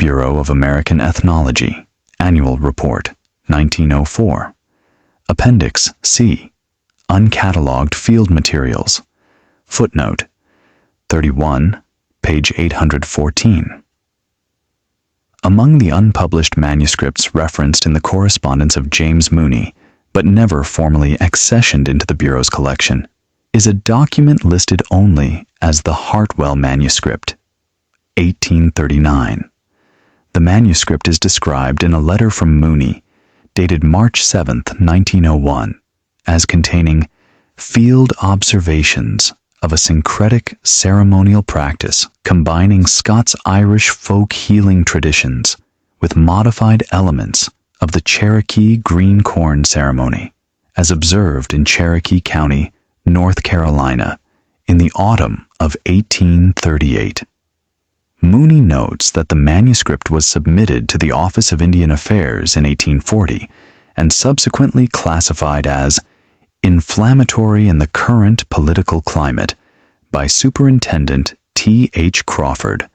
Bureau of American Ethnology, Annual Report, 1904. Appendix C, Uncatalogued Field Materials. Footnote 31, page 814. Among the unpublished manuscripts referenced in the correspondence of James Mooney, but never formally accessioned into the Bureau's collection, is a document listed only as the Hartwell Manuscript, 1839. The manuscript is described in a letter from Mooney, dated March 7, 1901, as containing field observations of a syncretic ceremonial practice combining Scots-Irish folk healing traditions with modified elements of the Cherokee green corn ceremony, as observed in Cherokee County, North Carolina, in the autumn of 1838. Mooney notes that the manuscript was submitted to the Office of Indian Affairs in 1840 and subsequently classified as inflammatory in the current political climate by Superintendent T. H. Crawford,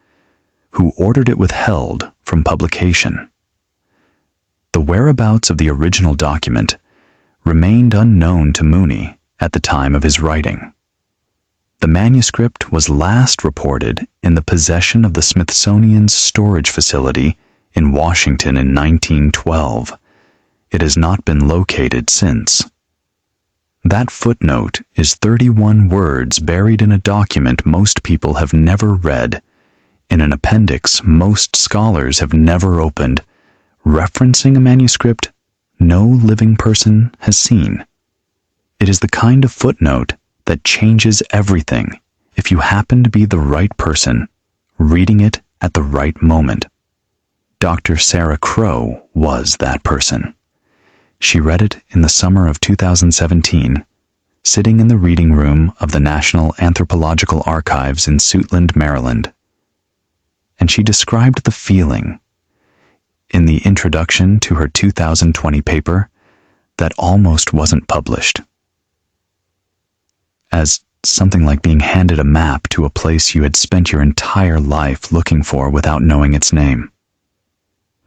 who ordered it withheld from publication. The whereabouts of the original document remained unknown to Mooney at the time of his writing. The manuscript was last reported in the possession of the Smithsonian's storage facility in Washington in 1912. It has not been located since. That footnote is 31 words buried in a document most people have never read, in an appendix most scholars have never opened, referencing a manuscript no living person has seen. It is the kind of footnote that changes everything if you happen to be the right person reading it at the right moment. Dr. Sarah Crow was that person. She read it in the summer of 2017, sitting in the reading room of the National Anthropological Archives in Suitland, Maryland. And she described the feeling in the introduction to her 2020 paper that almost wasn't published, as something like being handed a map to a place you had spent your entire life looking for without knowing its name.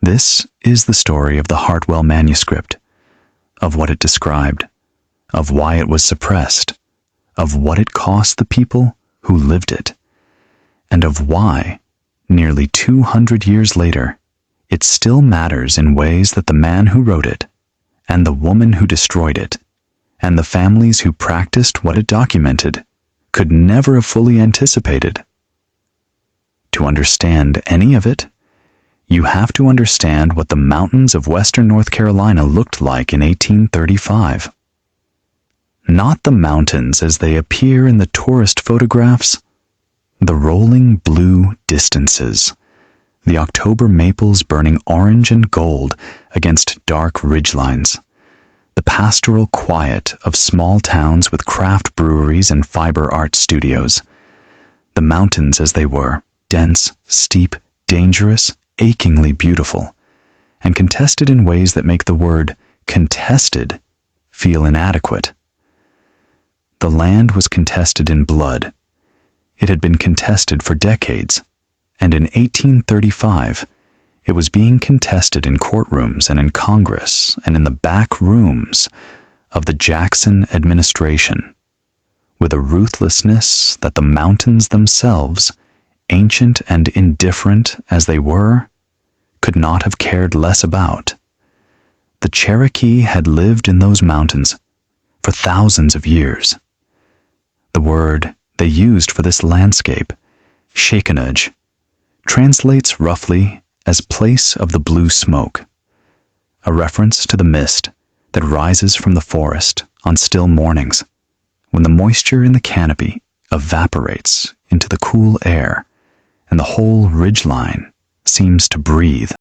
This is the story of the Hartwell manuscript, of what it described, of why it was suppressed, of what it cost the people who lived it, and of why, nearly 200 years later, it still matters in ways that the man who wrote it, and the woman who destroyed it, and the families who practiced what it documented could never have fully anticipated. To understand any of it, you have to understand what the mountains of western North Carolina looked like in 1835. Not the mountains as they appear in the tourist photographs, the rolling blue distances, the October maples burning orange and gold against dark ridgelines, the pastoral quiet of small towns with craft breweries and fiber art studios, the mountains as they were, dense, steep, dangerous, achingly beautiful, and contested in ways that make the word contested feel inadequate. The land was contested in blood. It had been contested for decades, and in 1835, it was being contested in courtrooms and in Congress and in the back rooms of the Jackson administration, with a ruthlessness that the mountains themselves, ancient and indifferent as they were, could not have cared less about. The Cherokee had lived in those mountains for thousands of years. The word they used for this landscape, Shakenage, translates roughly as place of the blue smoke, a reference to the mist that rises from the forest on still mornings, when the moisture in the canopy evaporates into the cool air and the whole ridgeline seems to breathe.